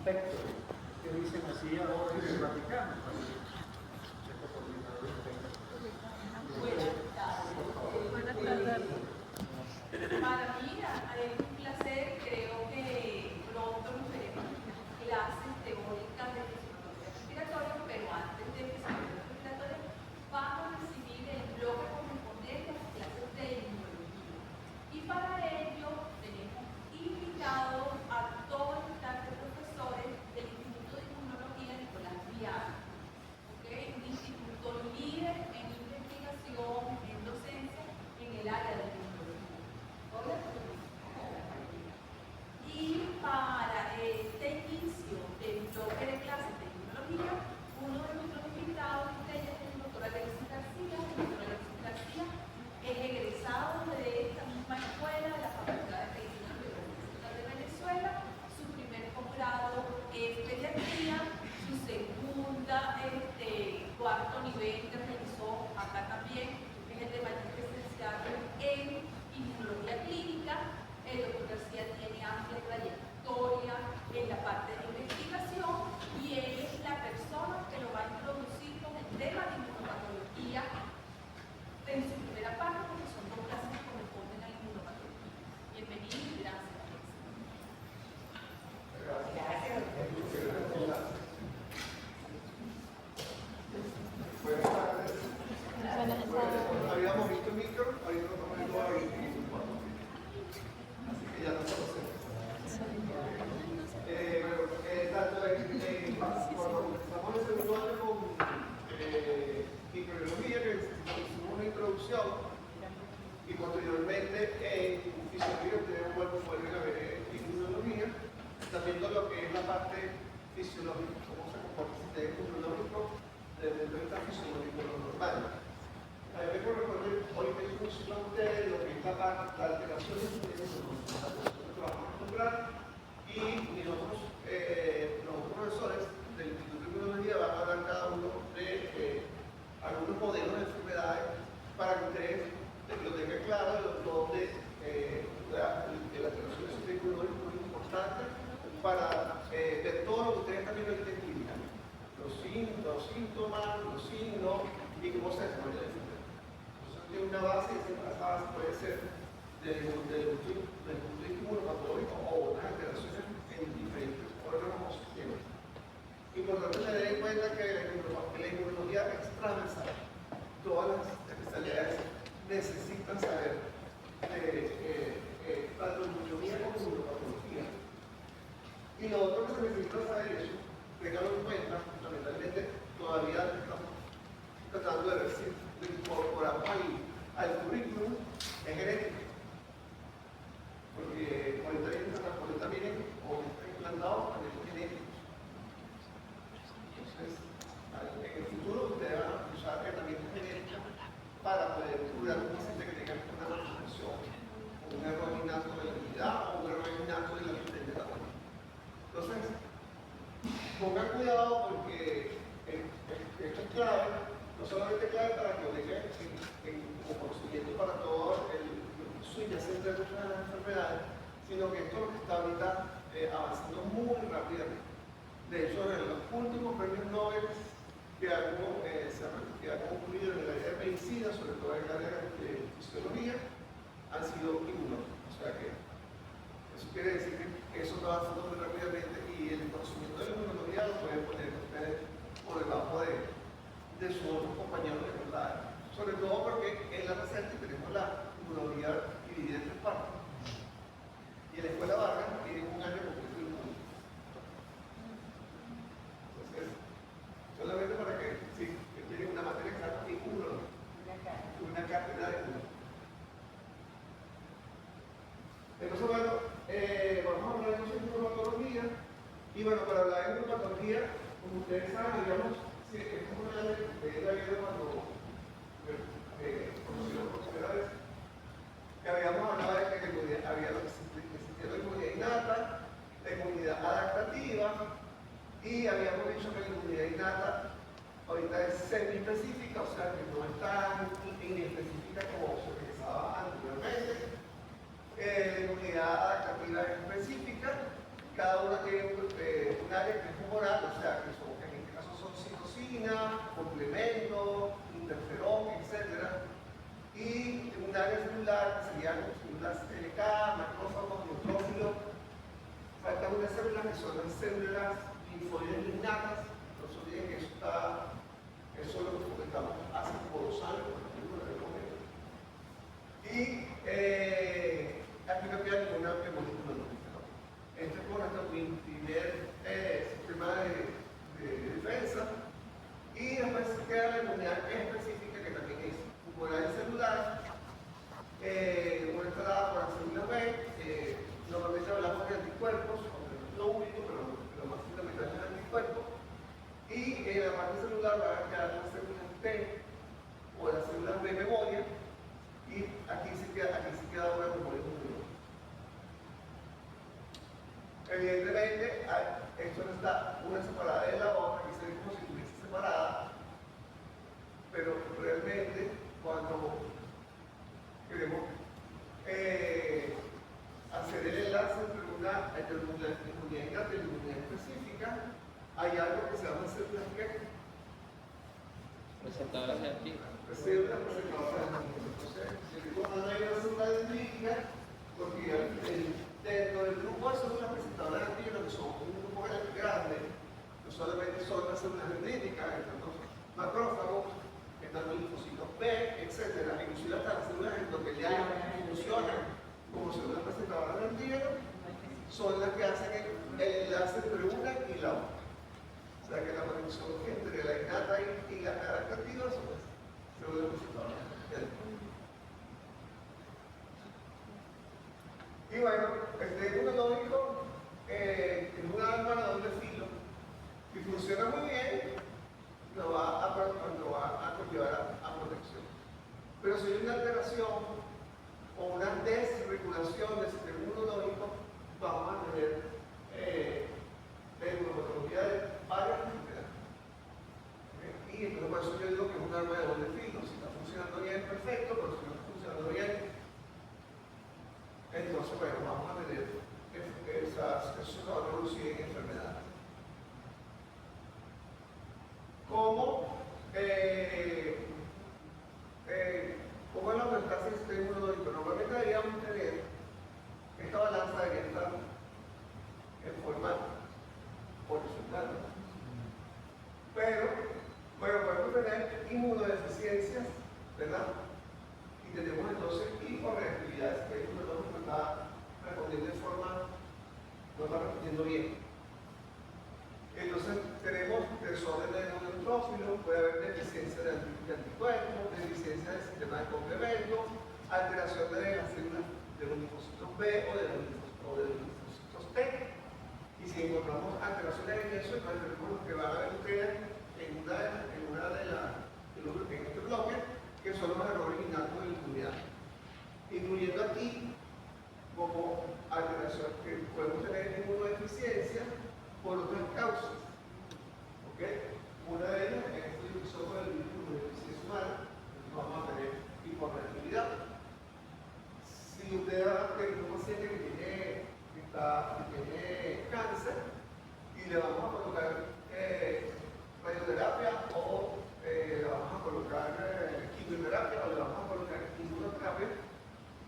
inspector, que dicen así ahora en el Vaticano. Buenas tardes. Para mí es un placer, creo que pronto nos veremos clases teóricas de fisiología respiratoria, pero antes de fisiología respiratoria vamos a recibir el bloque correspondiente a las clases de inmunología. Y para ello tenemos invitados a todos los profesores del Instituto de Inmunología Nicolás Vial. Un instituto líder en investigación, en docencia, en el área de la inmunología. Y para este inicio del bloque de clases de inmunología, uno de nuestros invitados es el doctor Alexis García. El doctor Alexis García es egresado de esta misma escuela de la Facultad de Medicina de la Universidad de Venezuela. Su primer posgrado es pediatría. Su segunda, cuarto nivel que realizó acá también es el de magíster licenciado en inmunología clínica. El doctor García tiene amplia trayectoria en la parte de investigación y él es la persona que lo va a introducir con el tema de inmunopatología en su primera parte, porque son dos clases que corresponden a la inmunopatología. Bienvenido y gracias. Gracias. Buenas tardes. Habíamos visto el micro, ahí no tomé todo ahí. Así que ya no conocemos. Cuando empezamos el segundo año con microbiología, que hicimos una introducción, y posteriormente en fisiología ustedes vuelven a ver inmunología, también todo lo que es la parte fisiológica, cómo se comporta el sistema inmunológico desde el punto de vista fisiológico normal. A mí me corresponde hoy me introducir a ustedes lo que es la alteración del sistema inmunológico que vamos a encontrar, y nosotros, los profesores del Instituto de Inmunología van a hablar cada uno de algunos modelos de enfermedades para que ustedes lo tengan claro, donde la alteración del sistema inmunológico es muy importante para ver todo lo que ustedes también lo identifican, los síntomas, los signos y cómo se desarrolla la enfermedad. Entonces tiene una base y esa base puede ser del punto de vista inmunopatológico o otras alteraciones en diferentes órganos o sistemas. Importante tener en cuenta que la inmunología es transversal. Todas las especialidades necesitan saber tanto inmunología como inmunopatología. Y lo otro que se necesita saber es, tenganlo en cuenta, fundamentalmente todavía estamos tratando de ver si lo incorporamos al currículum en genética. Porque ahorita vienen o están implantados a nivel genético. Entonces, en el futuro ustedes van a usar herramientas genéticas para poder cuidar a un paciente que tenga una malformación, un error innato de la inmunidad o un error innato de la vitalidad. Entonces, pongan cuidado porque esto es clave, no solamente clave para que lo tengan como conocimiento para todo el subyacente de muchas de las enfermedades, sino que esto es lo que está ahorita avanzando muy rápidamente. De hecho, en los últimos premios Nobel que han ocurrido en el área de medicina, sobre todo en el área de fisiología, han sido inmunólogos. O sea que eso quiere decir que eso está avanzando muy rápidamente y el conocimiento de la inmunología lo pueden poner ustedes por debajo de sus otros compañeros de la, sobre todo porque en la receta tenemos la inmunología dividida en tres partes. Y en la escuela Vargas tienen un año completo de inmunología. Entonces, solamente para que, sí, que tienen una materia exacta y una cátedra de inmunología. Entonces, bueno, vamos a hablar de inmunopatología. Y bueno, para hablar de inmunopatología, como ustedes saben, digamos, sí, es como una de la vida cuando conocieron por primera vez, que habíamos hablado de que había lo que existía la inmunidad innata, la inmunidad adaptativa, y habíamos dicho que la inmunidad innata ahorita es semi-específica, o sea que no es tan inespecífica como se pensaba anteriormente. La inmunidad adaptativa es específica, cada una tiene una área que es humoral, o sea, que son, en este caso son citocina, complemento, interferón, etc. Y un área celular que serían células LK, macrófagos, neutrófilos. Faltan unas células que son las células linfoides innatas. No se olviden que eso es lo que comentamos hace como 2 años, por ejemplo, en el momento. Y aquí no queda ninguna molécula no. Este es como nuestro primer sistema de defensa. Y después queda la inmunidad específica, que también es humoral y celular. Muestra por la célula B. Normalmente hablamos de anticuerpos, aunque no es lo único, pero más fundamental es el anticuerpo. Y en la parte celular van a quedar las células T o las células B memoria. Y aquí se queda una memoria individual. Evidentemente, esto no está una separada de la otra, aquí se ve como si estuviese separada, pero realmente cuando queremos hacer el enlace entre la inmunidad innata y la inmunidad específica, hay algo que se llama células Presentadoras de antígenos. células presentadoras de antígenos. Entonces, cuando hay una célula dendrítica, porque dentro del grupo de células presentadoras de antígenos, que son un grupo grande, no solamente son las células dendríticas, están los macrófagos, están los linfocitos B, etc. Inclusive hasta las células endoteliales que funcionan como células presentadoras de antígenos, son las que hacen el enlace entre una y la otra. O sea que la conexión entre la innata y la adaptativa son células presentadoras de antígenos. Y bueno, este inmunológico es una arma de doble filo. Si funciona muy bien, nos va a conllevar a protección. Pero si hay una alteración o una desregulación del sistema inmunológico, vamos a tener inmunopatología de varias enfermedades. Y entonces por eso yo digo que es un arma de doble filo. Si está funcionando bien, perfecto, pero si no está funcionando bien, entonces bueno, vamos a tener eso se va a reducir en enfermedades. ¿Cómo es la homeostasis del sistema inmunológico? Normalmente deberíamos tener esta balanza debería estar en forma horizontal. Pero, bueno, podemos tener inmunodeficiencias, ¿verdad? Y tenemos entonces hiporreactividades, que el inmunológico está respondiendo de forma, no está respondiendo bien. Entonces tenemos desorden de neutrófilos, puede haber deficiencia de anticuerpos, deficiencia del sistema de complemento, alteración de las células de los linfocitos B o de los linfocitos T. Y si encontramos alteraciones en eso, entonces tenemos lo que van a ver ustedes en este bloque, que son los errores innatos de la inmunidad. Incluyendo aquí como alteración que podemos tener inmunodeficiencia por otras causas. ¿Okay? Una de ellas es el episodio del virus de deficiencia humana, vamos a tener hiporreactividad. Si usted tiene un paciente que tiene cáncer y le vamos a colocar radioterapia o le vamos a colocar quimioterapia o le vamos a colocar inmunoterapia,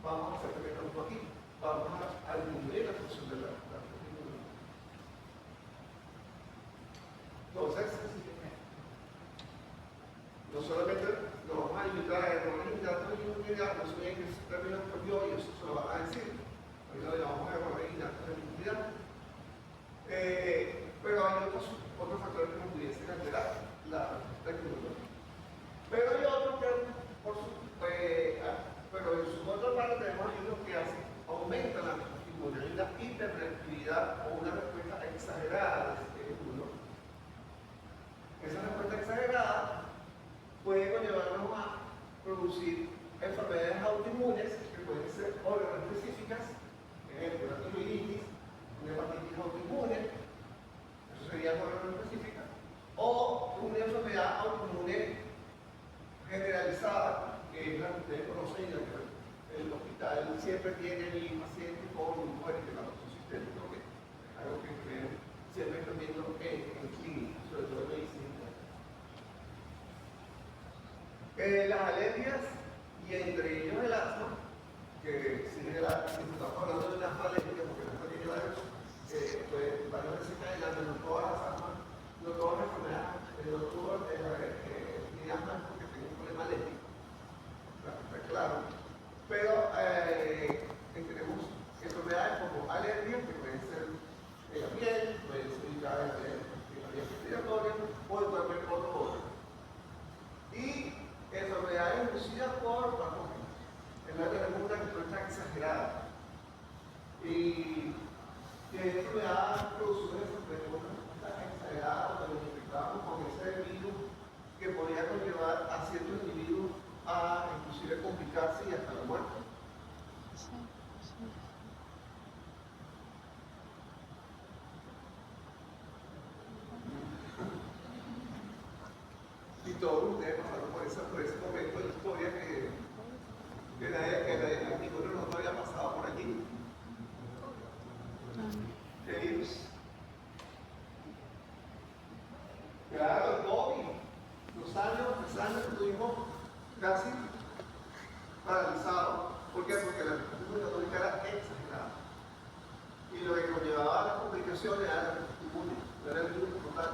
vamos a hacer un aquí. Vamos a disminuir la función de la inmunidad. Entonces, no solamente nos vamos a limitar a errores innatos de inmunidad, no sé en qué términos cambió y eso se lo van a decir. Ahorita le llamamos errores innatos de inmunidad. Pero hay otros factores que nos pudiesen alterar la inmunología. Pero hay otros que, pero en su otra parte tenemos unos que aumentan la inmunidad, una hiperreactividad o una respuesta exagerada del sistema inmunológico. Esa respuesta exagerada puede conllevarnos a producir enfermedades autoinmunes que pueden ser órganos específicas, por ejemplo, una tiroiditis, una hepatitis autoinmune, eso sería órgano específica, o una enfermedad autoinmune generalizada, que es la que ustedes conocen, el hospital siempre tiene el paciente con un cuerpo sistémico, que es algo que siempre están viendo Las alergias, y entre ellos el asma, que si estamos hablando de unas alérgicas, porque no está tiene varios, pues varias veces caen no todas las asmas, no todas las enfermedades, no todas mi asma es porque tengo un problema alérgico, está claro. Pero tenemos enfermedades como alergias, que pueden ser en la piel, pueden ser ubicadas en la vía respiratoria o en cualquier otro órgano. Y enfermedades inducidas por patógenos. En la tenemos una respuesta exagerada. Y que enfermedad produce una respuesta exagerada cuando nos infectamos con ese virus que podría conllevar a ciertos individuos a inclusive complicarse y hasta la muerte. Y todos ustedes pasaron por ese momento de la historia que ninguno de nosotros había pasado por allí. ¿Qué virus? Claro, el COVID. Los años que estuvimos casi paralizados. ¿Por qué? Porque la respuesta católica era exagerada. Y lo que conllevaba las complicaciones era la respuesta inmune, no era el virus total.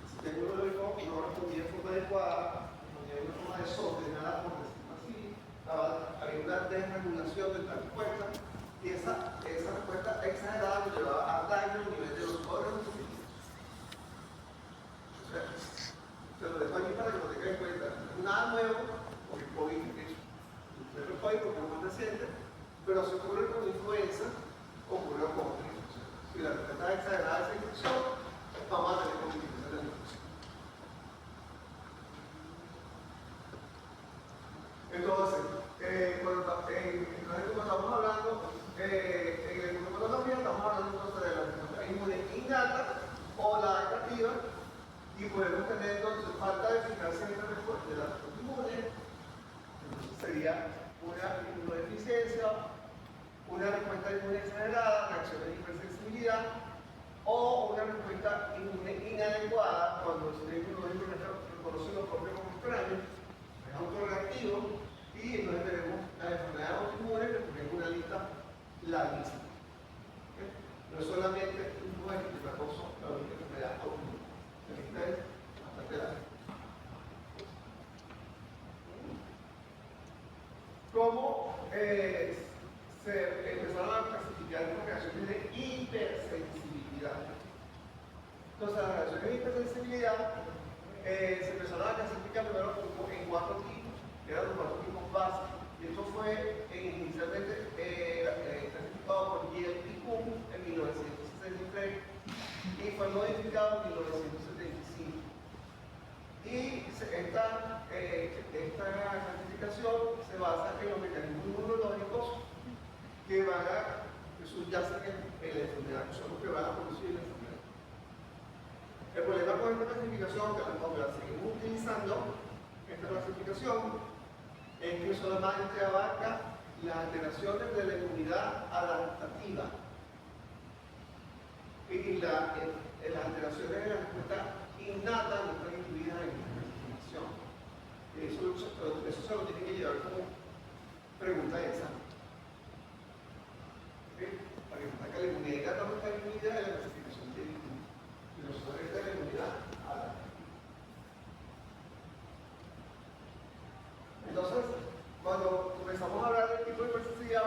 Si tengo un virus y no respondía de forma adecuada, respondía de una forma desordenada, por decirlo así, había una desregulación de la respuesta, y esa respuesta exagerada nos llevaba a daño a nivel de los órganos y se lo dejo aquí para que lo tengan en cuenta. No es nada nuevo, porque el COVID es un COVID porque es más reciente, pero si ocurre con influenza, ocurrió con otra infección. Si la respuesta es exagerada de esa infección, vamos a tener complicaciones de la infección. Entonces, como estamos hablando, en la inmunopatalogía estamos hablando entonces de la respuesta inmune innata o la adaptativa, y podemos tener entonces falta de eficacia en esta respuesta de la respuesta inmune. Entonces sería una inmunodeficiencia, una respuesta inmune exagerada, reacción de hipersensibilidad, o una respuesta inmune inadecuada cuando el sistema inmunológico reconoce lo propio como extraño, es autorreactivo, y entonces tenemos las enfermedades autoinmunes, que tenemos una lista larguísima. ¿Okay? No es solamente un buen cosa, la única enfermedad autoinmune. La lista es bastante larga. ¿Cómo se empezaron a clasificar las reacciones de hipersensibilidad? Entonces, las reacciones de hipersensibilidad se empezaron a clasificar primero en 4 tipos, que eran los 4 tipos básicos. Y esto fue inicialmente clasificado por Giel y Kuhn en 1963 y fue modificado en 1975. Y esta clasificación se basa en los mecanismos inmunológicos que van a subyacen en la enfermedad, que son los que van a producir la enfermedad. El problema con esta clasificación, que la seguimos utilizando, esta clasificación, es que solamente abarca las alteraciones de la inmunidad adaptativa y las alteraciones de la respuesta innata no están incluidas en esta clasificación. Eso se lo tiene que llevar como pregunta de examen. ¿Okay? Para que sepa que la inmunidad innata no está incluida en la clasificación de virus, y nosotros esta es la inmunidad adaptativa. Entonces, cuando comenzamos a hablar del tipo de hipersensibilidad,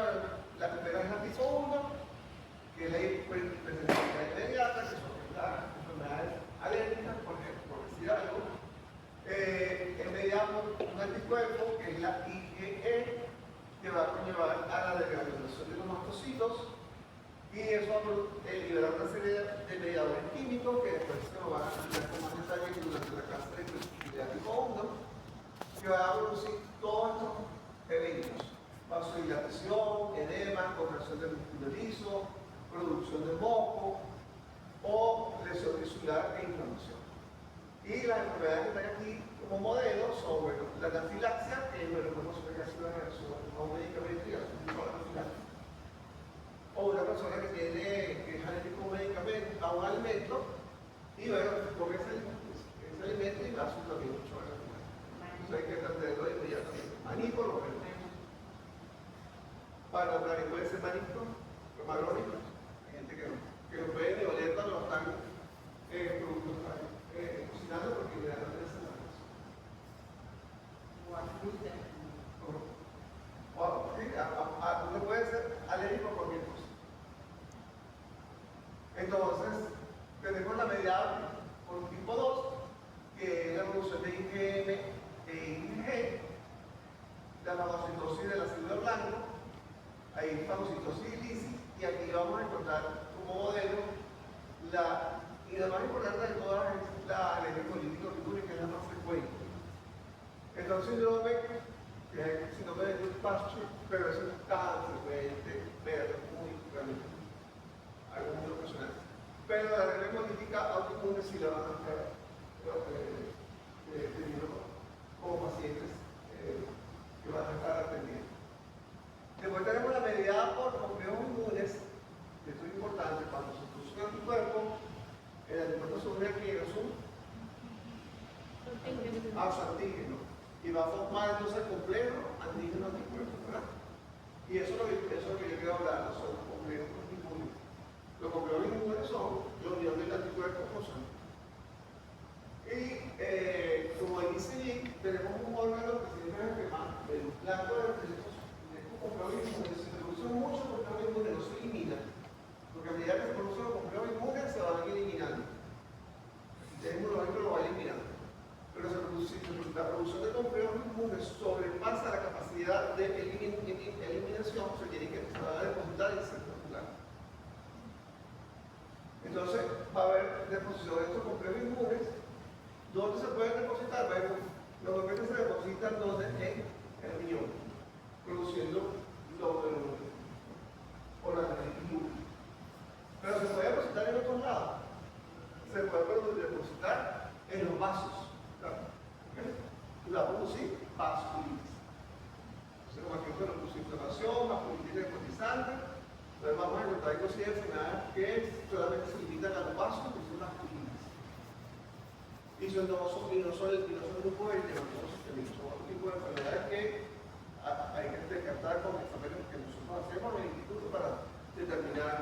la primera es la tipo 1, que es la hipersensibilidad inmediata, que son las enfermedades alérgicas, por decir algo. Enviamos un anticuerpo, que es la IgE, que va a conllevar a la degranulación de los mastocitos, y eso va a liberar una serie de mediadores químicos que después se lo van a explicar con más detalle durante la clase de hipersensibilidad tipo 1. Que va a producir todos estos eventos: vasodilatación, edema, contracción del músculo liso, producción de moco o lesión tisular e inflamación. Y las enfermedades que están aquí como modelo son, bueno, la anafilaxia, que podemos ver que ha sido una reacción a un medicamento y a la anafilaxia. O una persona que es alérgico a un alimento y bueno, come ese alimento y va a sufrir mucho. eso hay que atenderlo inmediatamente. Maní por lo menos. Para los maní puede ser manito, los magrónicos. Hay gente que no puede ni oler cuando lo están cocinando porque le dan esa uno puede ser alérgico a cualquier cosa. Entonces, tenemos la mediada por tipo 2, que es la evolución de IgM e IgG, la fagocitosis de la célula blanca, hay fagocitosis y lisis, y aquí vamos a encontrar como modelo y la más importante de todas es la anemia hemolítica urinaria, que es la más frecuente. Entonces, síndrome, que es el síndrome de Pasteur, pero eso es tan frecuente, verlo muy realmente. Algo muy ocasional. Pero la anemia hemolítica autoinmune sí la van a estar teniendo como pacientes que van a estar atendiendo. Después tenemos la mediada por complejos inmunes, que esto es importante, cuando se produce en tu cuerpo, el anticuerpo se une aquí en un antígeno y va a formar entonces el complejo antígeno-anticuerpo, ¿verdad? Y eso es lo que yo quiero hablar, son los complejos inmunes. Los complejos inmunes son la unión del anticuerpo con sangre. Y como dice allí, tenemos un órgano que se llama el blanco de los complejos inmunes. Se producen muchos complejos inmunes, no se eliminan, porque a medida que se producen los complejos inmunes se van eliminando. El sistema inmunológico lo va eliminando. Pero la producción de complejos inmunes sobrepasa la capacidad de eliminación, se tiene que empezar a depositar en células blancas. Entonces, va a haber deposición de estos complejos inmunes. ¿Dónde se pueden depositar? Bueno, normalmente se depositan donde en el riñón, produciendo glóbulos o la inmune. Pero se puede depositar en otros lados. Se puede depositar en los vasos. La producir vasculitis. Entonces, como aquí se produce inflamación, vasculitis necrotizante, entonces vamos a encontrar inclusive enfermedades que solamente se limitan a los vasos, que son vasculitis. Y no son el grupo de eritematosos sistémicos, son otro tipo de enfermedades que hay que descartar con exámenes que nosotros hacemos en el instituto para determinar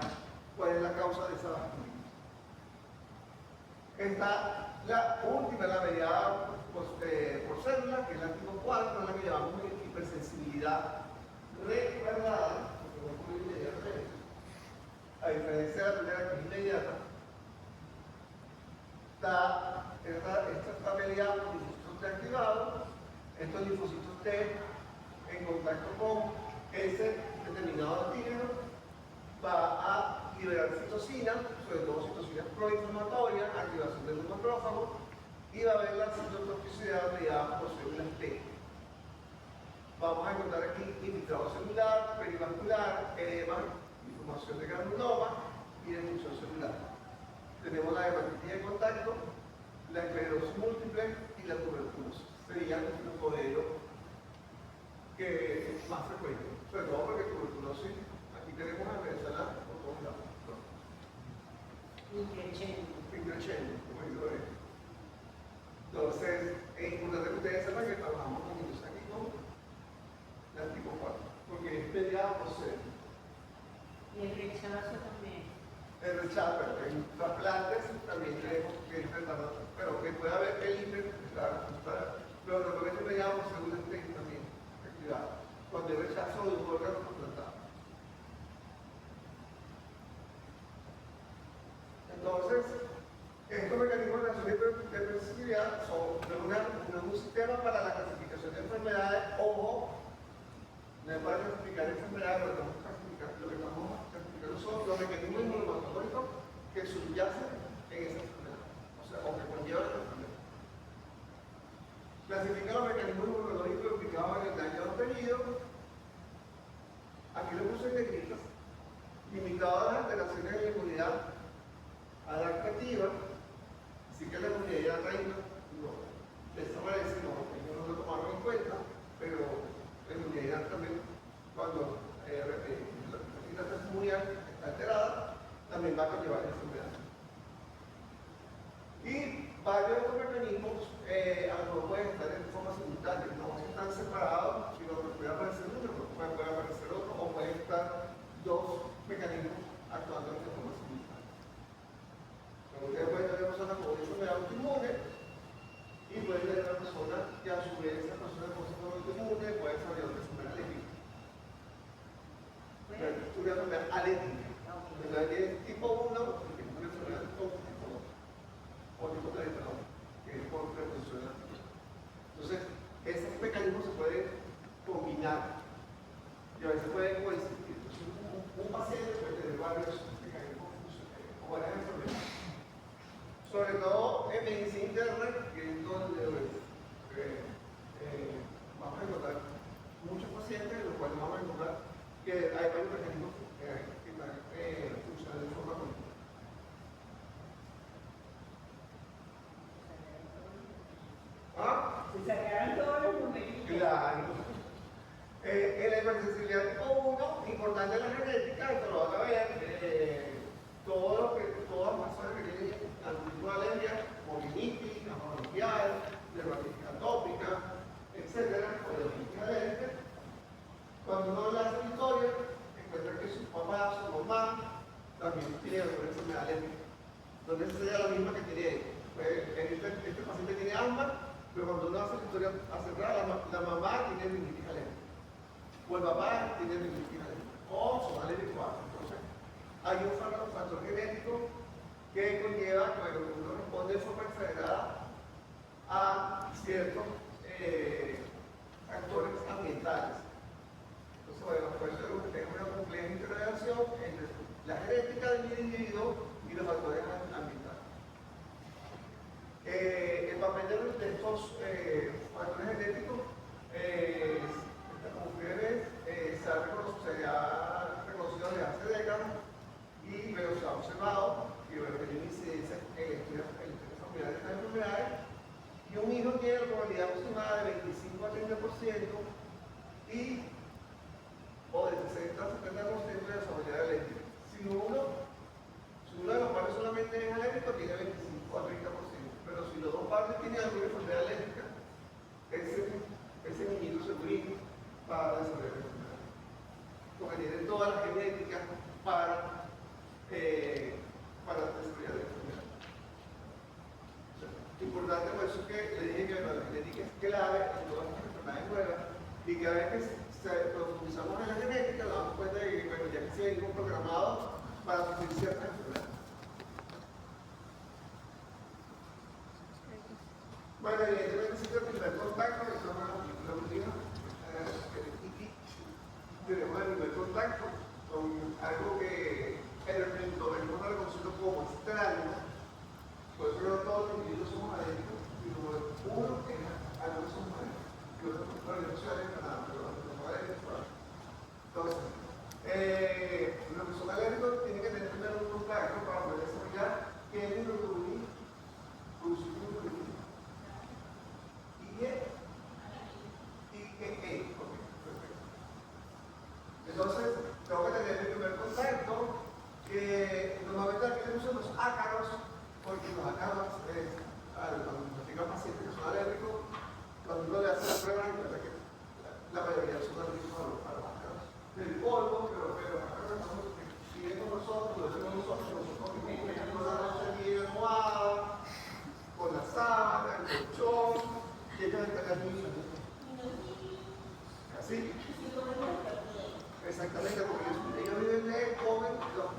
cuál es la causa de esa vasculitis. Está la última, la mediada por célula, que es la tipo 4, la que llamamos hipersensibilidad retardada, a diferencia de la primera que es inmediata. Esta está mediada por linfocitos T activados. Estos linfocitos T en contacto con ese determinado antígeno va a liberar citocina, sobre todo citocinas proinflamatorias, activación del macrófago, y va a haber la citotoxicidad mediada por células T. Vamos a encontrar aquí infiltrado celular, perivascular, edema, inflamación de granuloma y destrucción celular. Tenemos la hepatitis de contacto, la esclerosis múltiple y la tuberculosis. Serían los modelos que es más frecuente, sobre todo porque tuberculosis aquí tenemos a Venezuela por todos lados. Increchendo, como digo él. Entonces, es importante que ustedes sepan que trabajamos con ellos aquí con la tipo 4, porque es mediada por células. Y el rechazo también. El rechazo, en trasplantes también creemos que es retardado, pero que puede haber el hiper, pero normalmente mediado por células T también, activado, cuando hay rechazo de un órgano trasplantado. Entonces, estos mecanismos de acción de hipersensibilidad son un sistema para la clasificación de enfermedades. Ojo, no es para clasificar enfermedades, lo que estamos clasificando son los mecanismos inmunomatológicos que subyacen en esa enfermedad, o sea, o que conllevan la enfermedad. Clasifica los mecanismos inmunológicos implicados en el daño obtenido. Aquí lo puse en negritas, limitadas a las alteraciones de la inmunidad adaptativa, así que la inmunidad reina no desaparece, ellos no lo tomaron en cuenta, pero la inmunidad también, cuando la inmunidad está alterada, también va a conllevar la enfermedad. Y varios otros mecanismos a lo mejor pueden estar en forma simultánea, no están separados, sino que puede aparecer uno, pero puede aparecer otro, o pueden estar dos mecanismos actuando de forma simultánea. Pero ustedes pueden tener una persona con enfermedad autoinmune y pueden tener una persona que a su vez esa persona con enfermedad autoinmune puede desarrollar una enfermedad alérgica. Una enfermedad alérgica. Entonces tiene tipo 1, que es una enfermedad tipo 2, o tipo 3, perdón, que es por reproducción natural. Entonces, esos mecanismos se pueden combinar y a veces pueden coincidir. Entonces, un paciente puede tener varios mecanismos o varias enfermedades. Sobre todo en medicina interna, que es donde vamos a encontrar muchos pacientes en los cuales vamos a encontrar que hay varios mecanismos que están funcionando de forma continua. ¿Ah? Se sacaron todos los numeritos. Claro. En la hipersensibilidad tipo 1, importante en la genética, esto lo van a ver, todas las personas que tienen algún tipo de alergia, polinitis, asma bronquial, dermatitis atópica, etc., o dermatitis alérgica, cuando uno le hace la historia, encuentra que sus papás, su mamá, también tienen alguna enfermedad alérgica. Donde sería la misma que tiene él. Este paciente tiene asma, pero cuando uno hace la historia acertada, la mamá tiene rinitis alérgica. O el papá tiene rinitis alérgica. O son alérgicos a asma. Entonces, hay un factor genético que conlleva que uno responde de forma exagerada a ciertos factores ambientales. Entonces, bueno, por eso es una compleja interrelación entre la genética del individuo y los factores ambientales. El papel de estos factores genéticos, como ustedes ven, se ha reconocido desde hace décadas y pero se ha observado que tiene incidencia en estudios familiares de estas enfermedades, y un hijo tiene la probabilidad aproximada de 25 a 30% o de 60 a 70% de desarrollar alérgica. Si uno de los padres solamente es alérgico, tiene 25 a 30%. Pero si los dos padres tienen alguna enfermedad alérgica, ese niñito se brinda para desarrollar la enfermedad. Porque tienen toda la genética para desarrollar la enfermedad. Importante por eso que le dije que la genética es clave en todas las enfermedades nuevas y que a veces profundizamos en la genética, nos damos cuenta de que ya que se venimos programados para sufrir ciertas enfermedades. Bueno, evidentemente existe el primer contacto, que son la rutina, tenemos el primer contacto con algo que el entorno lo considero como extraño. Por eso no todos los individuos somos alérgicos, sino uno que algunos somos alérgicos. Y otros no soy alérgico a nada, pero no somos alérgicos. Entonces, una persona alérgica tiene que tener primero un contacto para poder desarrollar qué es inmunoglobulina, producir inmunoglobulina. Entonces, tengo que tener el primer contacto, que normalmente aquí se usan los ácaros, porque los ácaros, cuando investigan pacientes que son alérgicos, cuando uno le hace la prueba, encuentra que la mayoría son alérgicos a los ácaros del polvo, pero los ácaros siguen con nosotros, nosotros vivimos con la noche bien almohada, con la sábana, el colchón, y ellos están aquí. ¿Así? Exactamente, porque ellos viven de comen, nosotros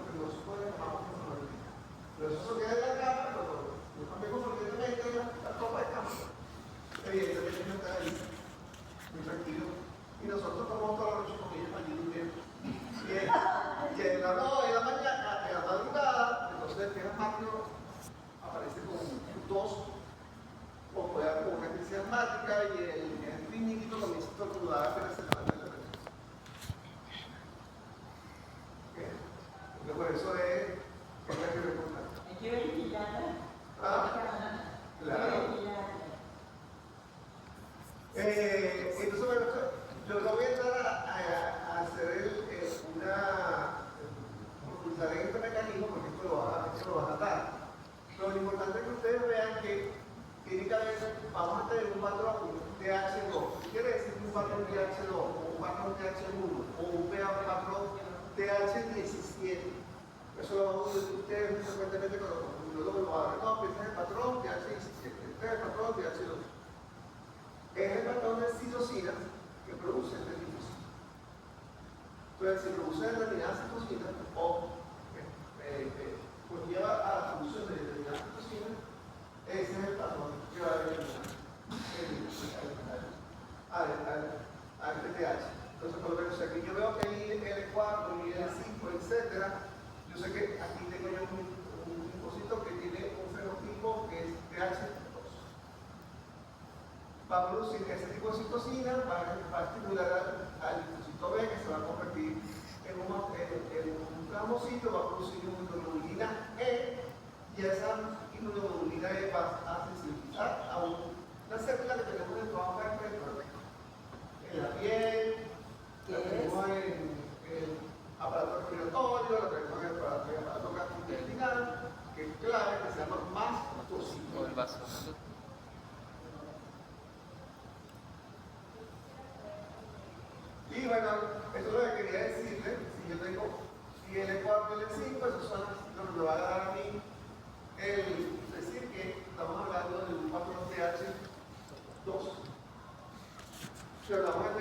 les llamamos fisiología. Nosotros quedan en la cama, nos cambiamos ordenadamente la copa de cama. Evidentemente ellos están ahí, muy tranquilos. Y nosotros tomamos toda la noche con ellos allí durmiendo. Y en la mañana, en la madrugada, entonces el que es asmático aparece con tos, o puede haber con una crisis asmática, y el clínico comienza a estornudar apenas se levanta la noche. Por eso es la que recordar. Hay que ventilarla. Claro. Entonces, bueno, yo no voy a entrar a hacer profundizar en este mecanismo, porque esto lo va a tratar. Pero lo importante es que ustedes vean que tiene que haber, vamos a tener un patrón TH2. ¿Qué quiere decir un patrón TH2? O un patrón TH1, o un patrón TH17. Eso ustedes frecuentemente cuando lo hablan, no, este es el patrón TH17, este es el patrón TH2. Es el patrón de citosina que produce este linfocito. Entonces, si produce determinada citosina o conlleva a la producción de determinada citosina, ese es el patrón que va a determinar al TH. Entonces, por lo menos aquí yo veo que hay L4 y L5, etc. Yo sé que aquí tengo yo un linfocito que tiene un fenotipo que es TH2. Va a producir ese tipo de citosina, va a estimular al linfocito B, que se va a convertir en un plasmocito, va a producir inmunoglobulina E, y esa inmunoglobulina E va a sensibilizar a una célula que tenemos en todas partes, en la piel, la tenemos en el aparato respiratorio, la tenemos en el aparato gastrointestinal, que es clave, que se llama mastocito. Y bueno, eso es lo que quería decirle. Si yo tengo L4 y L5, esos son lo que me va a dar a mí el decir que estamos hablando de un patrón TH2. Si hablamos de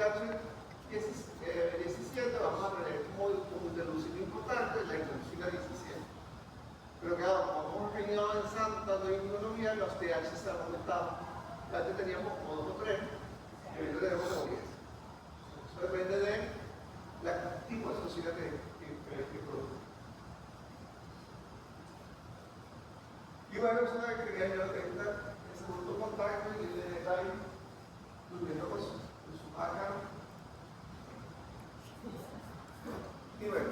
TH17, vamos a tener un interleucino importante, la interleucina 17. Pero claro, como hemos venido avanzando tanto en inmunología, los TH se han aumentado. Antes teníamos como 2 o 3, y ahorita tenemos como 10. Eso depende de la tipo de sociedad que produce. Y bueno, eso es lo que quería yo detectar el segundo contacto y el detalle durmiendo con su ácaro. Y bueno,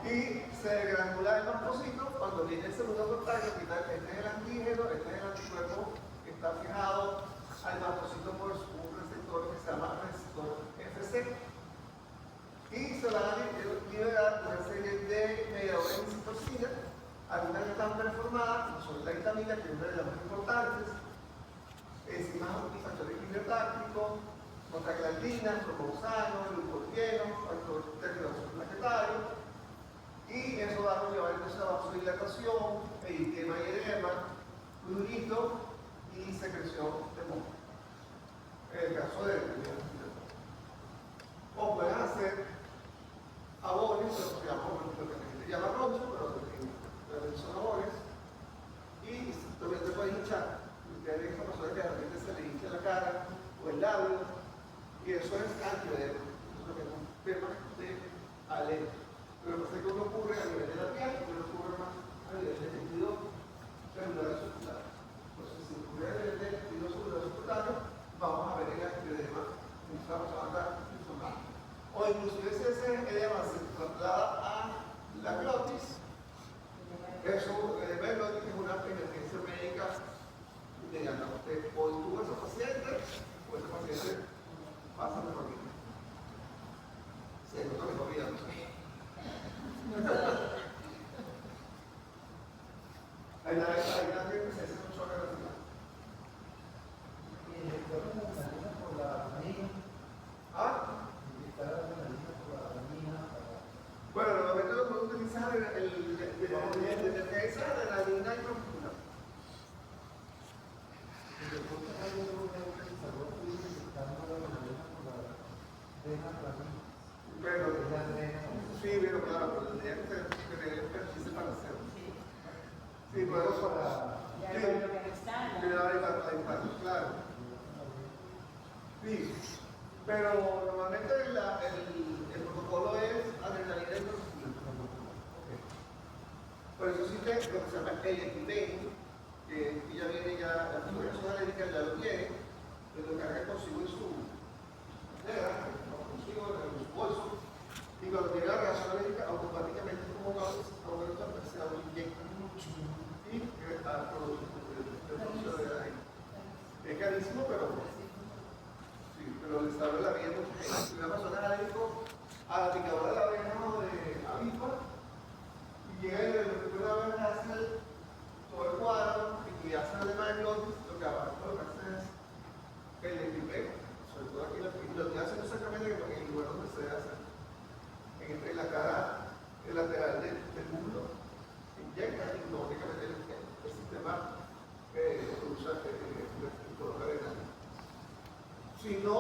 y se granula el mastocito cuando viene el segundo contacto. Este es el antígeno, este es el anticuerpo que está fijado al mastocito por un receptor que se llama receptor FC. Y se van a liberar una serie de mediadores de citosina, algunas que están preformadas, como son la vitamina, que es una de las más importantes, enzimas multifactorial quimiotáctico, prostaglandinas, trombosano, glucotieno, factor de regulación plaquetario, y eso va a llevar entonces a vasodilatación, eritema y edema, prurito y secreción de moco. En el caso de o pueden hacer abores, lo que la gente llama roncho, pero que son abores, y también se puede hinchar. Ustedes ven esa persona que de repente se le hincha la cara o el labio, y eso es angioedema, eso es lo que es un tema de alergia. Pero lo que pasa es que uno ocurre a nivel de la piel, pero ocurre más a nivel del tejido celular subcutáneo. Entonces, si ocurre a nivel del tejido celular subcutáneo, vamos a ver el angioedema, estamos hablando inflamado. O inclusive si ese edema se traslada a la glotis, eso, el glotis es una emergencia médica inmediata. Usted o intuba a ese paciente, o ese paciente pasa mejor vida. Sí, no mejor vida, no sé. Hay una gente que se hace un choque radical. Por la anina. ¿Ah? Inyectar adrenalina por la anina. Bueno, normalmente lo puedo utilizar desde esa adrenalina y profunda. Después de algo de un neutralizador, puedes inyectar adrenalina por la vena planina. Bueno, La adrenalina. sí, pero claro, pero tendría que tener expertise para hacerlo. Sí, por Pero eso para... Ya lo que no está, para impacto, claro. Sí, pero normalmente el protocolo es adrenalina y profunda. Por eso existe lo que se llama el epidemio, que ya viene ya, la población alérgica ya lo tiene, lo carga consigo en su cartera, consigo en su bolso, y cuando tiene la reacción alérgica, automáticamente como se autoinyecta y produce de ahí. Es carísimo, pero sí, pero les salva la vida mucha gente. Si una persona es alérgico a la picadura de abeja o de avispa, y llega y de repente una vez hace todo el cuadro, del mundo inyecta y lógicamente el sistema usa el color arenal. Si no,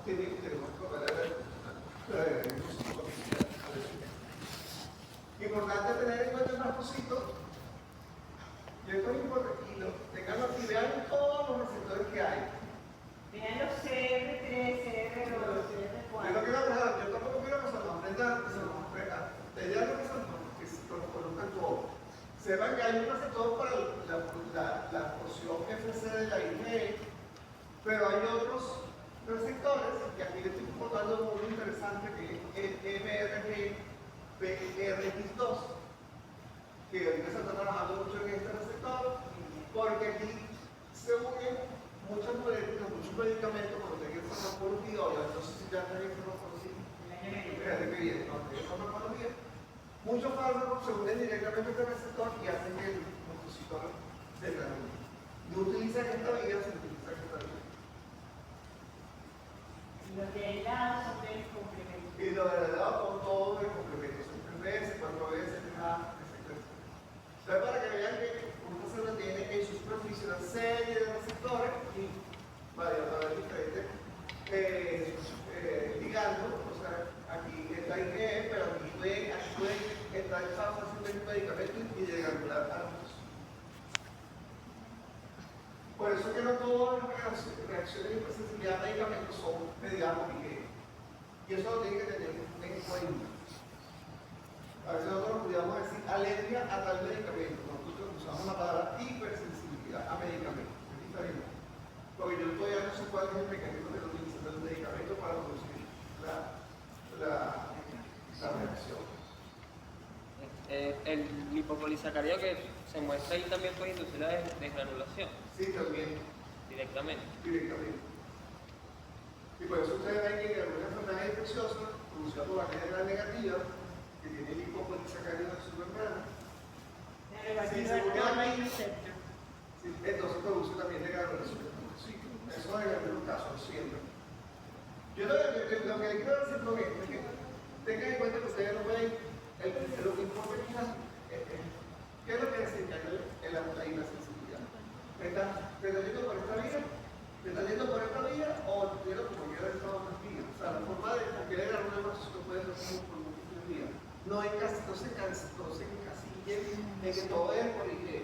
tenemos que correr importante tener en cuenta el mastocito, y esto es importante, y tenganlo aquí, vean todos los receptores que hay. Vean los CR3, CR2, Yo no CR4. quiero hablar, yo tampoco quiero que se nos aprendan, que se nos aprendan. La idea es que se nos conozcan todos. Sepan que hay un receptor para la porción FC de la IgE, pero hay otros receptores, y aquí les estoy contando uno interesante que es el MRGPRX2, que ahorita se está trabajando mucho en este receptor, porque aquí se unen muchas moléculas, muchos medicamentos, cuando tengan farmacología, o ya no sé si ya tengan farmacología, espérate que viene, cuando tengan farmacología, muchos fármacos se unen directamente a este receptor y hacen que el compositor se granule. No utilizan esta vía, se utiliza esta vía. Los de lado son del complemento. Y lo de lado con todos los complementos, 3 veces, 4 veces, etc. Entonces, para que vean que una célula tiene en su superficie una serie de receptores, vaya, para ver diferentes ligandos, o sea, aquí está IgE, pero aquí puede entrar fácilmente un medicamento y de granular a los. Por eso es que no todas las reacciones de hipersensibilidad a medicamentos son mediadas por IgE. Y eso lo tienen que tener en cuenta. A veces nosotros podríamos decir alergia a tal medicamento. Nosotros usamos la palabra hipersensibilidad a medicamentos. Es diferente. Porque yo todavía no sé cuál es el mecanismo de la utilización del medicamento para producir la reacción. El lipopolisacárido que se muestra ahí también puede inducir la desgranulación Sí, también, directamente. directamente. Y por eso ustedes ven que en algunas enfermedades infecciosas, producidas por bacterias negativas, que tienen lipopolisacárido en su membrana, sí, entonces produce también degranulación. Sí, eso es en algunos casos, siempre. Yo lo que quiero decir con esto es que tengan en cuenta que ustedes no pueden, lo que importa es qué es lo que desencadena en la hipersensibilidad. ¿Me está yendo por esta vía? ¿Me está yendo por esta vía? ¿O quiero como quiera de todas las vías? O sea, la forma de porque le dan una cosa puede ser por múltiples vías. No se encasillen en que todo es por IgE.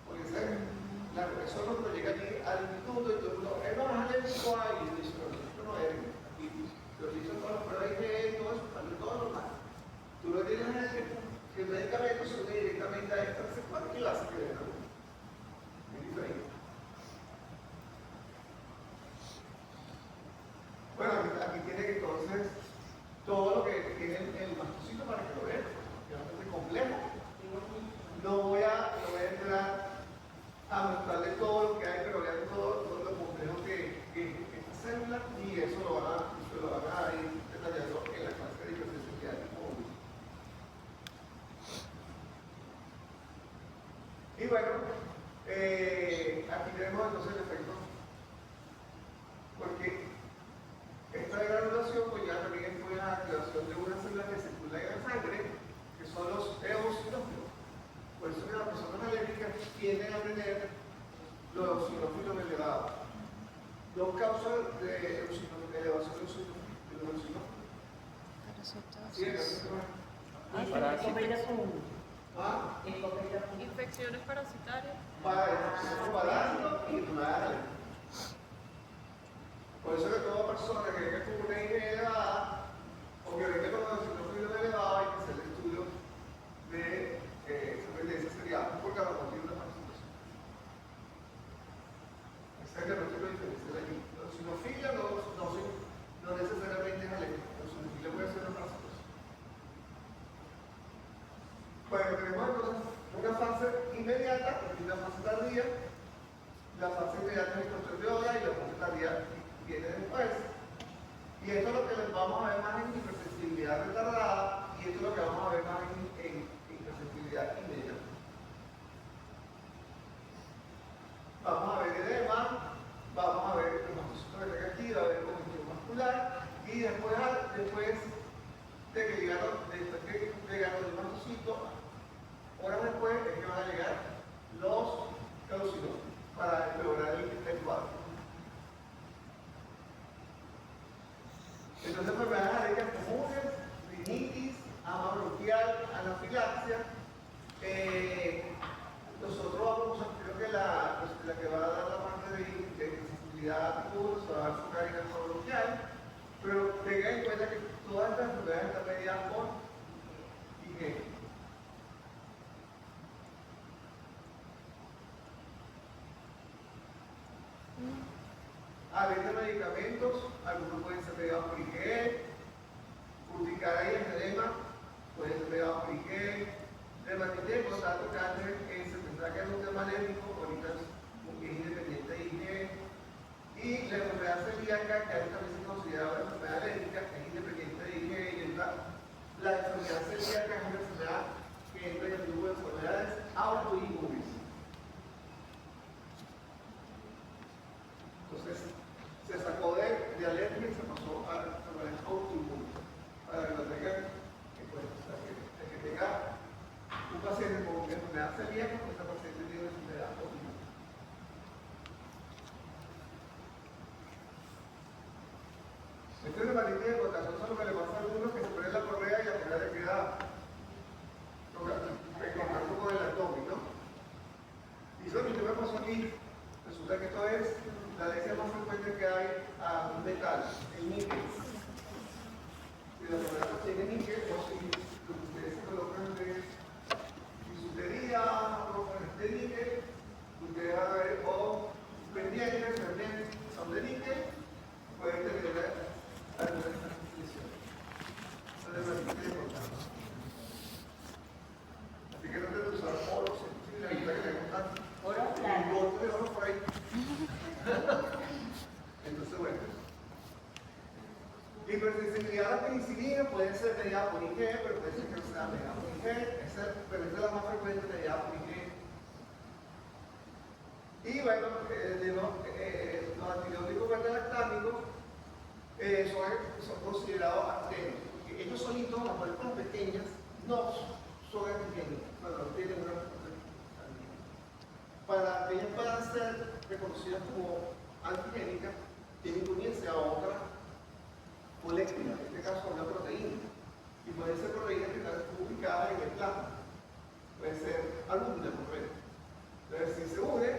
Porque eso no lo llega aquí al instituto y todo el mundo, no es alérgico a y dice, no, no es. Aquí lo dicen todas las pruebas IgE y todo eso, sale todo normal. Tú lo tienes que el medicamento se une directamente a esta receptor y la hace que de nuevo. Es diferente. Bueno, aquí tiene que entonces todo lo que tiene el mastocito para que lo vean, que es bastante complejo. No voy a entrar a mostrarles todo lo que hay, pero vean todo lo complejo que es esta célula y eso lo van a ir detallando en la clase de hipersensibilidad tipo 1. Y bueno, aquí tenemos entonces el efecto, porque esta degranulación pues ya también fue la activación de una célula que circula en la sangre, que son los eosinófilos. Por eso que las personas alérgicas tienden a tener los eosinófilos elevados. Dos causas de elevación de los eosinófilos. Sí, Infecciones parasitarias. Parásito y tumoral. Por eso que toda persona que venga con una IgE elevada o que venga con los eosinófilos elevados hay que hacer el estudio de esa tendencia sería por cada motivo de parasitación. Esa es la otra diferencia de aquí. La eosinofilia no necesariamente es alérgica. La eosinofilia puede ser una parasitación. Bueno, tenemos entonces una fase inmediata y una fase tardía. La fase inmediata es el control de hora y la fase tardía viene después. Y esto es lo que les vamos a ver más en hipersensibilidad retardada y esto es lo que vamos a ver más en hipersensibilidad inmediata. Vamos a ver edema, vamos a ver el mastocito que tenga aquí, va a ver congestión muscular y después de que llegaron del mastocito poquito, horas después, es que van a llegar los caducinos para empeorar el cuadro. Entonces, enfermedades alérgicas comunes, rinitis, ama bronquial, anafilaxia. Nosotros vamos, creo que la que va a dar la parte de sensibilidad aguda se va a enfocar en el ama bronquial, pero tengan en cuenta que todas estas enfermedades están mediadas por higiene. Alergia a medicamentos, algunos pueden ser mediados por IgE, urticaria y edema pueden ser mediados por IgE, dermatitis ectodermal cáncer, se tendrá que es un tema alérgico, ahorita es independiente de IgE, y la enfermedad celíaca, que también se considera una enfermedad alérgica, es independiente de IgE, y la enfermedad celíaca es una enfermedad que entra en el grupo de enfermedades autoinmunes. Entonces, se sacó de alergia y se pasó a enfermedades autoinmunes. Para que lo tengan en cuenta. O sea, que tenga un paciente con enfermedad celíaca, pues ese paciente tiene una enfermedad autoinmune. Este es el dermatitis de contagioso, lo que le pasa a algunos que se ponen la correa y la correa le queda en contacto con el abdomen, ¿no? Y eso que me pasó aquí, resulta que esto es la alergia más frecuente que hay a un metal, el níquel. Si la persona tiene níquel, o si lo que ustedes se colocan de bisutería o de níquel, ustedes van a ver o pendientes también son de níquel, pueden tener algunas lesiones. Son de dermatitis de contacto. Así que no te de usar oro, si la ayuda que le gustan. Oro Un plano. golpe de oro por ahí. Entonces, bueno. Hipersensibilidad a la penicilina puede ser mediada por IgE, pero puede ser que no sea mediada por IgE, pero es de la más frecuente mediada por IgE. Y bueno, los antibióticos beta-lactámicos son considerados artenos, porque ellos solitos, las moléculas pequeñas, no son antigénicas, bueno, no tienen una para que ellas puedan ser reconocidas como antigénicas, tienen que unirse a otra molécula, en este caso a una proteína. Y puede ser proteína que está ubicada en el plasma. Puede ser albúmina, por ejemplo. Entonces, si se une,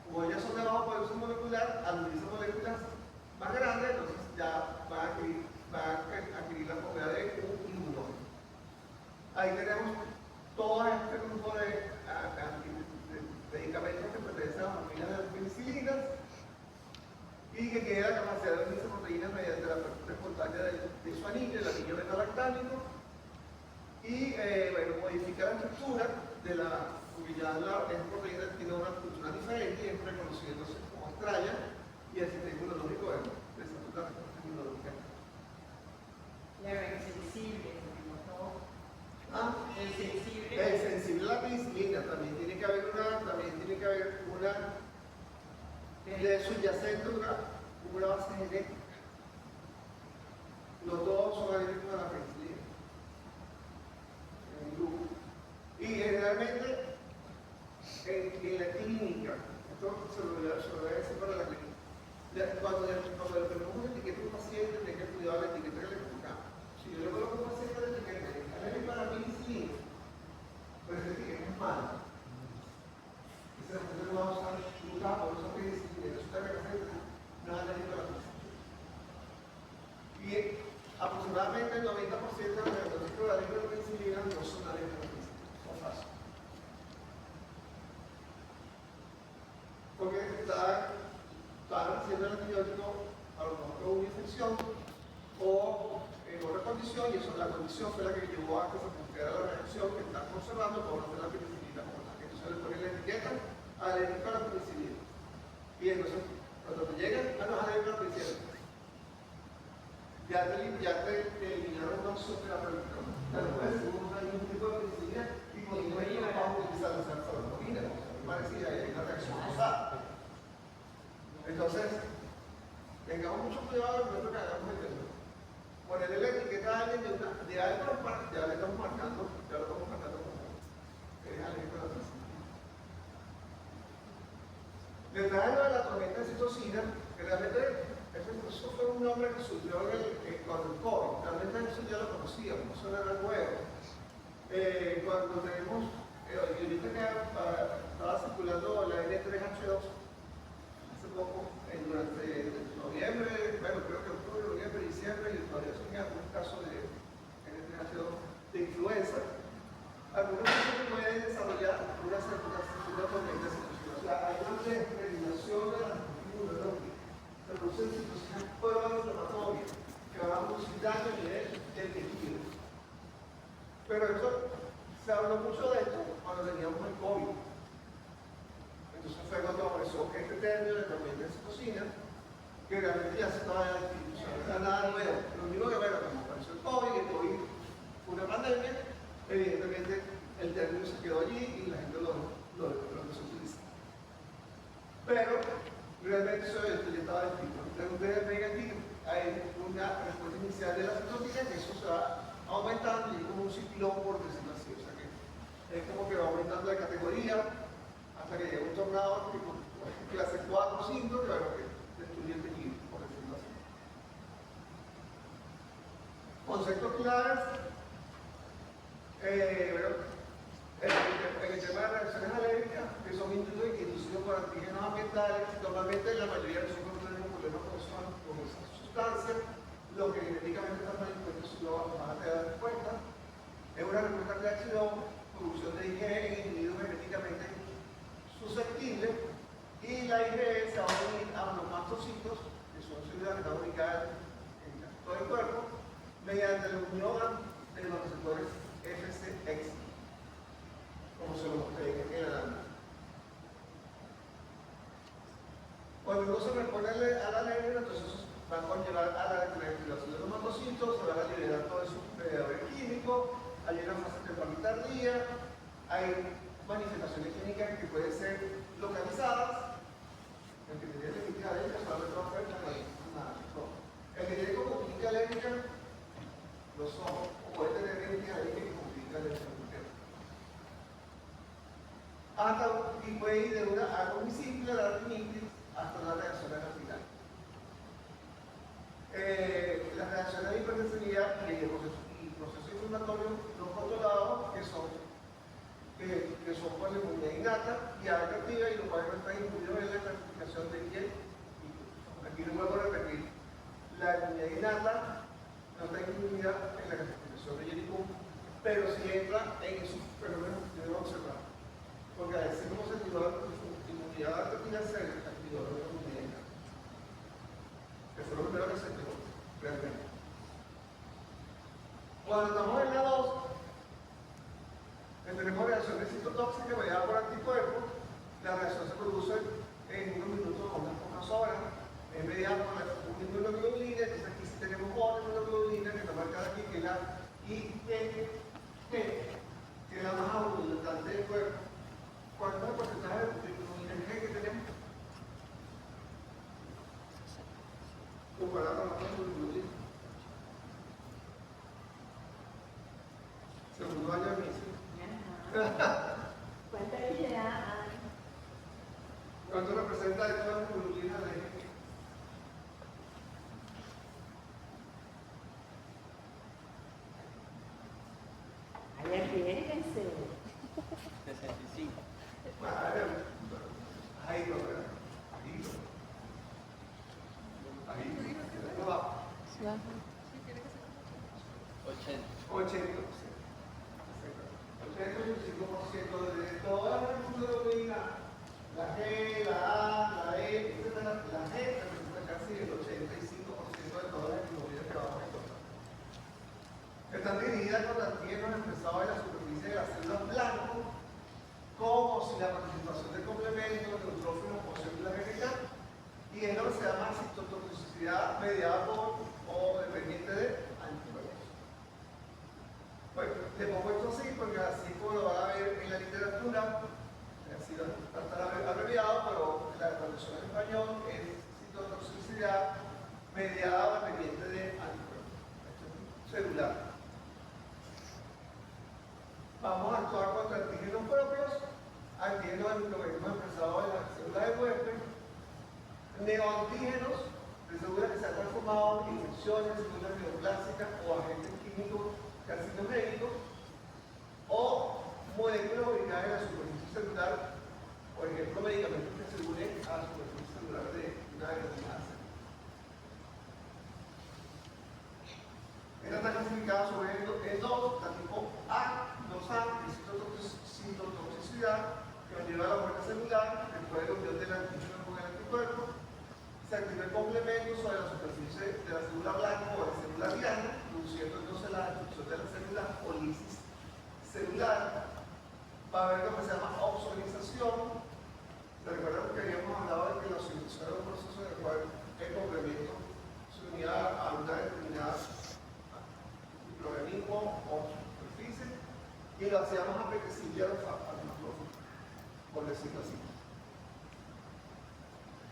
como ellas son de bajo producción molecular, al unirse moléculas más grandes, entonces ya van a adquirir la propiedad de un inmunógeno. Ahí tenemos todo este grupo de medicamentos que pertenecen a la familia de las penicilinas y que tiene la capacidad de unirse proteínas mediante la apertura espontánea de su anillo, el anillo beta-lactámico, y bueno, modifica la estructura de la, porque ya esta proteína tiene una estructura diferente y es reconociéndose como estrella y el sistema inmunológico de esa respuesta inmunológica. Claro, es sensible, como todo. El sensible. sensible a la penicilina, también tiene que haber una de subyacente una base genética. No todos son alérgicos a la penicilina. En un grupo. Y generalmente en la clínica, esto se lo voy a decir para la clínica. Cuando le ponemos una etiqueta a un paciente, tiene que cuidar la etiqueta que le colocamos. Si yo le coloco a un paciente la etiqueta alérgico a la penicilina, pues la etiqueta es mala. Ese paciente no va a usar nunca por esa penicilina, resulta que el paciente no es alérgico a la penicilina. Y aproximadamente el 90% de los diagnósticos de alérgico a la penicilina no son alérgicos a la penicilina, son falsos. Porque estaban haciendo el antibiótico a lo mejor con una infección o en otra condición, y eso, la condición fue la que llevó a que se produjera la reacción que están conservando por no hacer la penicilina como tal. Entonces le ponen la etiqueta alérgico a la penicilina. Y entonces, cuando te llegan, no es alérgico a la penicilina. Ya te eliminaron una opción terapéutica. Después, hay un tipo de penicilina y con no vamos a utilizar la salfordina. Parecía hay una reacción cruzada. Entonces, tengamos mucho cuidado con lo que hagamos en el ponerle la etiqueta a alguien de algo, ya le estamos marcando que surgió con el COVID. Realmente eso ya lo conocíamos, eso no era nuevo. Cuando tenemos, ahorita que estaba circulando la N3H2, hace poco, durante noviembre, bueno, creo que octubre, noviembre, diciembre, y todavía son algunos casos de N3H2 de influenza. Algunos pacientes pueden desarrollar una tormenta situacional. O sea, hay una desregulación de las inmunológicas. Se producen situaciones proinflamatorias que van a producir daño a nivel del tejido. Pero eso, se habló mucho de esto cuando teníamos el COVID. Entonces fue cuando apareció este término de tormenta citocina, que realmente ya se estaba discutiendo, o sea, no era nada nuevo. Lo único que, bueno, cuando apareció el COVID, fue una pandemia, evidentemente el término se quedó allí y la gente lo empezó a utilizar. Pero realmente eso ya estaba escrito. Ustedes ven aquí, hay una respuesta inicial de la citocina, que eso se va aumentando y es como un ciclón, por decirlo así. O sea que es como que va aumentando de categoría hasta que llega un tornado tipo clase 4 o 5, que bueno, que destruye el tejido, por decirlo así. Conceptos claves. En el tema de reacciones alérgicas, que son inducidos por antígenos ambientales, normalmente la mayoría de nosotros tenemos problemas con esas sustancias, lo que genéticamente está mal impuesto si lo van a dar respuesta. Es una respuesta de reacción, producción de IgE en individuos genéticamente susceptibles, y la IgE se va a unir a los mastocitos, que son células que están ubicadas en todo el cuerpo, mediante la unión de los receptores FCX, como se lo mostré en la lámina. Cuando uno se responde a la alergia, entonces eso va a conllevar a la activación de los mastocitos, se van a liberar todos esos mediadores químicos, hay una fase temporal tardía, hay manifestaciones clínicas que pueden ser localizadas. El que tiene clínica alérgica solamente va a hacer nada. El que tiene como clínica alérgica los ojos, o puede tener clínica alérgica como clínica alérgica. Y puede ir de algo muy simple, la rinitis, hasta la reacción anafiláctica. Las reacciones de hipersensibilidad y procesos inflamatorios no controlados, que son por la inmunidad innata y adaptativa, y lo cual no está incluido en la clasificación de IgE. Aquí no vuelvo a repetir, la inmunidad innata no está incluida en la clasificación de IgE, pero sí entra en esos fenómenos que debemos observar. Porque a veces como se activó la inmunidad adaptativa, se activó la inmunidad innata. Que fue lo primero que se activó, realmente. Cuando estamos en la 2, tenemos reacciones citotóxicas mediadas por anticuerpos. La reacción se produce en unos minutos o unas pocas horas. Es mediada por la inmunoglobulina. Entonces aquí sí tenemos otra inmunoglobulina que está marcada aquí, que es la IgG, que es la más abundante del cuerpo. ¿Cuánto es el porcentaje de inmunoglobulina G que tenemos? Comparado con la inmunoglobulina. Segundo año de misión. ¿Cuánta vida hay? ¿Cuánto representa de todas las inmunoglobulinas de G? Ay, arriesguense. 65. Ahí no, ¿verdad? Ahí. ¿Cómo va? 80. 80%. 85% de todas las inmunoglobulinas, la G, la A, la E, etc. La G representa casi el 85% de todas las inmunoglobulinas que vamos a encontrar. Están divididas con antígenos expresados en la superficie de las células blanco, como si la participación del complemento, de neutrófilos o células genéticas, y es lo que se llama citotoxicidad mediada por o dependiente de anticuerpos. Bueno, le pongo esto así porque así como lo van a ver en la literatura, así va a estar abreviado, pero la traducción en español es citotoxicidad mediada o dependiente de anticuerpos celular. Vamos a actuar contra antígenos propios, antígenos del microorganismo expresados en las células del huésped, neoantígenos de células que se han transformado en infecciones, células neoplásicas o agentes químicos carcinogénicos, o moléculas ubicadas en la superficie celular, por ejemplo, medicamentos que se unen a la superficie celular de una determinada célula. Esta está clasificada sobre en dos, la tipo A, 2A, que es citotoxicidad, que nos lleva a la muerte celular, después de la unión del antígeno con el anticuerpo. Se activa el complemento sobre la superficie de la célula blanca o de la célula diana, produciendo entonces la destrucción de la célula o lisis celular. Va a haber lo que se llama oxonización. ¿Se recuerdan que habíamos hablado de que la oxonización era un proceso en el cual el complemento se unía a una determinada microorganismo o superficie y lo hacía más apetecible a los macrófagos, por decirlo así.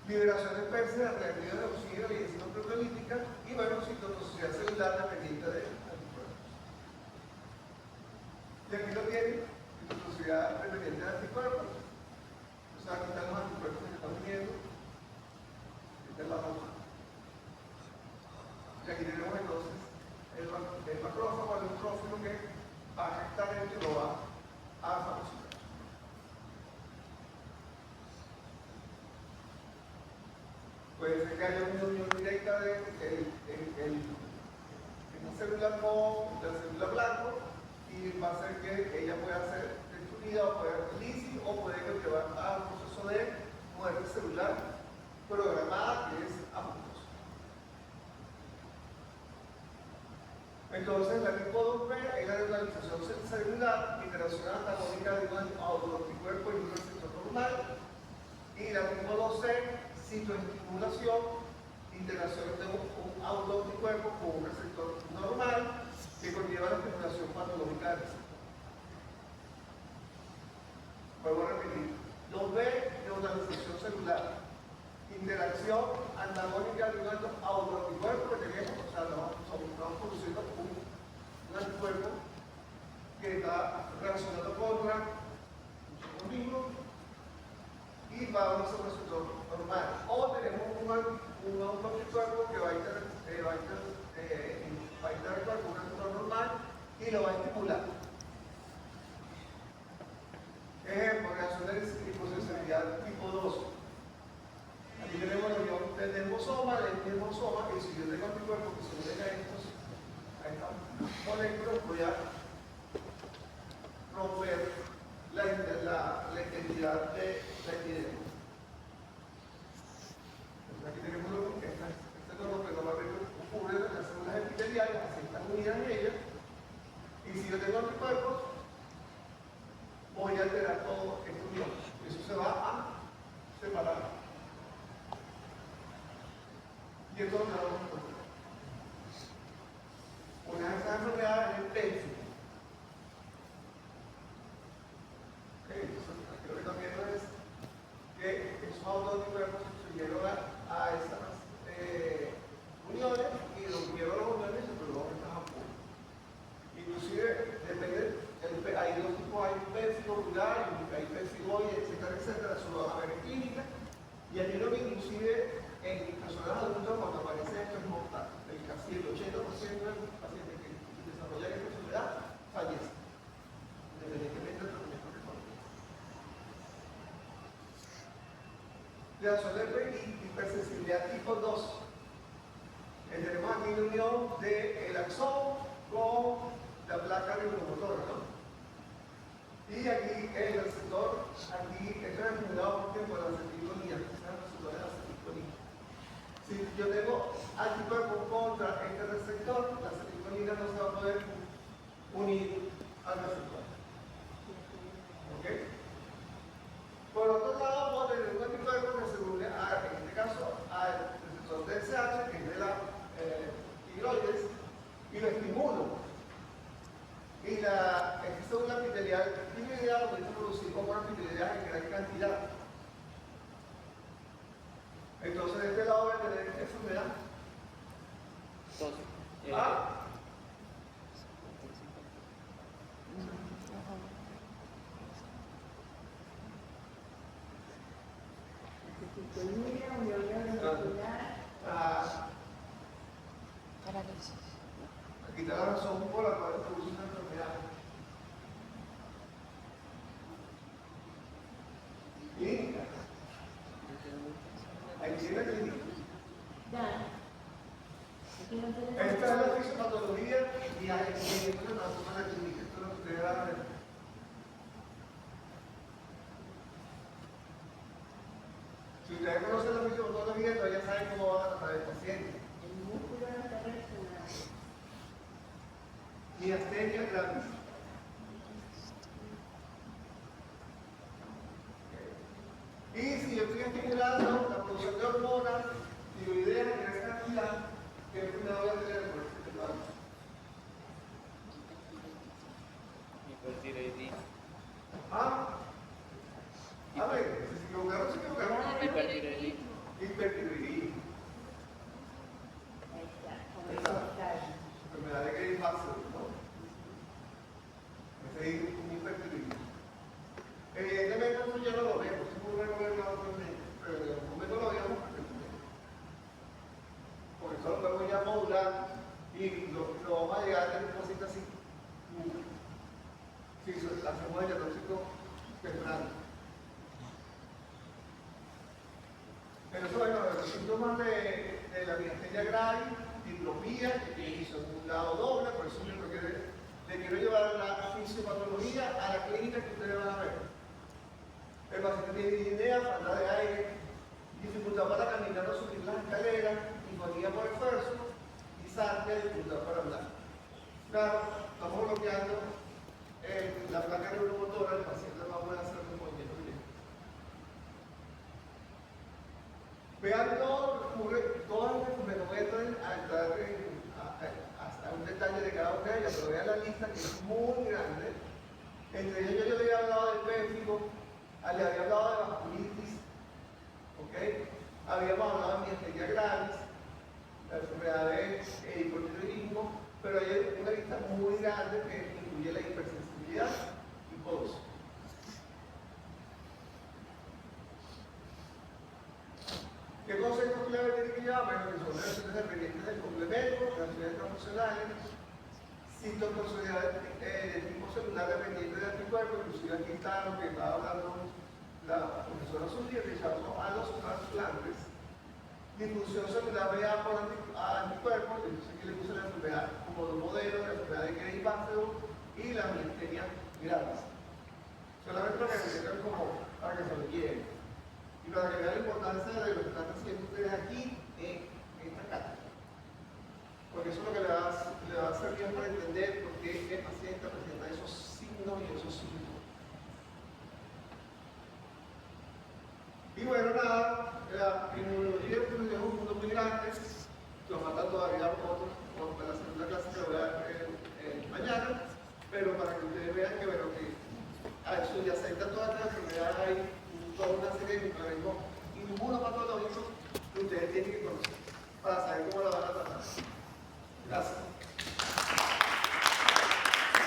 Liberación de especies de reactivos de oxígeno y enzimas proteolíticas y bueno, citotoxicidad celular dependiente de anticuerpos. Y aquí lo tienen, citotoxicidad dependiente de anticuerpos. O sea, aquí están los anticuerpos que estamos viendo. Esta es la hoja. Y aquí tenemos entonces el macrófago, el neutrófilo que va a gestar esto y lo va a fagocitar. Puede ser que haya una unión directa de una célula con la célula blanco y va a hacer que ella pueda ser destruida o pueda ser lisis o puede llevar a un proceso de muerte celular programada que es apoptosis. Entonces, la tipo 2B es la neutralización celular, interacción antagónica de un autoanticuerpo y un receptor normal. Y la tipo 2C, citoestimulación, interacción de un autoanticuerpo con un receptor normal que conlleva la estimulación patológica del receptor. Vuelvo a repetir. 2B, neutralización celular. Interacción antagónica de un autoanticuerpo que tenemos, o sea, estamos produciendo un anticuerpo que está reaccionando contra un mismo y va a un receptor normal. O tenemos un autoanticuerpo que va a interactuar con un receptor normal y lo va a estimular. Ejemplo, reacción de hiposensibilidad tipo 2. Aquí tenemos la unión del nervosoma, y si yo tengo anticuerpos que se unen a estas moléculas, voy a romper la integridad de la epidermis. Aquí tenemos lo que este es lo que normalmente ocurre en las células epiteliales, así están unidas en ellas, y si yo tengo anticuerpos, voy a alterar todo esta unión. Eso se va a separar. Y esto es lo que vamos a encontrar. Una de esas enfermedades es el PENFI. Entonces, aquí lo que están viendo es que esos autoanticuerpos se unieron a esas uniones y rompieron las uniones y se produjeron estas ampolas. Inclusive, depende, hay dos tipos, hay un PENFI ocular, hay PENFI, etcétera, etcétera, eso lo van a ver en clínica. Y aquí lo que inclusive en personas adultas cuando aparece esto es mortal. Casi el 80% de los pacientes que desarrollan esta enfermedad fallecen, independientemente del tratamiento que tomen. Reacción de hipersensibilidad tipo 2. Tenemos aquí la unión del axón con la placa neuromotora, ¿no? Y aquí el receptor, aquí esto es estimulado por la acetilcolina, este es el receptor de la acetilcolina. Si yo tengo anticuerpos contra este receptor, la acetilcolina no se va a poder unir al receptor. ¿Ok? Por otro lado, puedo tener un anticuerpo que se une en este caso, al receptor TSH, que es de la tiroides, y lo estimulo. Y esta célula epitelial tiroidea lo que producir como epitelial en gran cantidad. Entonces, de este lado voy a tener esta enfermedad. Esta es la fisiopatología y hay esto es la toma de la clínica. Esto es lo que ustedes van a ver. Si ustedes conocen la fisiopatología, entonces ya saben cómo van a tratar el paciente. El músculo no está reaccionando. Miastenia gravis. Y si yo estoy estimulando la producción de hormonas, tiroideas en gran cantidad, ¿qué cuidado voy a tener con este tema? Hipertiroidismo. Ah, a ver, si se equivocaron, se equivocaron. Hipertiroidismo. Hipertiroidismo. Ahí está, como el calcio. Enfermedad de Gray-Hasser, ¿no? Ese es un hipertiroidismo. Evidentemente, eso ya no lo vemos, es muy bueno verlo actualmente, pero en algún momento lo veíamos perfectamente. Porque eso lo podemos ya modular y lo vamos a llegar a tener cositas así. Si hacemos el diagnóstico temprano. Pero eso, bueno, los síntomas de la miastenia gravis, diplopía, que hizo un lado doble, por eso yo le quiero llevar la fisiopatología a la clínica que ustedes van a ver. El paciente tiene disnea, falta de aire, dificultad para caminar o subir las escaleras, infonía por esfuerzo y sardia, dificultad para hablar. Claro, estamos bloqueando la placa neuromotora, el paciente no va a poder hacer los movimientos bien. Vean todo lo que ocurre, todas las enfermedades, no voy a entrar hasta un detalle de cada una de ellas, pero vean la lista que es muy grande. Entre ellos yo le había hablado del pérfido, le había hablado de vasculitis, ¿ok? Habíamos hablado de miastenia gravis, la enfermedad de hipotiroidismo, pero hay una lista muy grande que incluye la hipersensibilidad y hipodosis. ¿Qué conceptos clave tiene que llevar? Bueno, que son reacciones dependientes del complemento, reacciones transfusionales, sintomatología de tipo celular dependiente del anticuerpo, inclusive aquí está lo que estaba hablando la profesora Zulia, rechazo a los trasplantes, difusión celular vea por anticuerpos, entonces aquí le puse la enfermedad como dos modelos, la enfermedad de Gray-Hasser y la miastenia gravis. Solamente para que se vean como para que se lo lleven. Y para que vean la importancia de lo que están haciendo ustedes aquí en esta cátedra. Porque eso es lo que le va a servir para entender por qué el paciente presenta esos signos y esos síntomas. Y bueno, nada, la inmunología es un mundo muy grande, nos faltan todavía otros, para la segunda clase que voy a dar mañana, pero para que ustedes vean que, bueno, que subyacente a todas las enfermedades hay toda una serie de mecanismos inmunopatológicos que ustedes tienen que conocer para saber cómo la van a tratar. Gracias.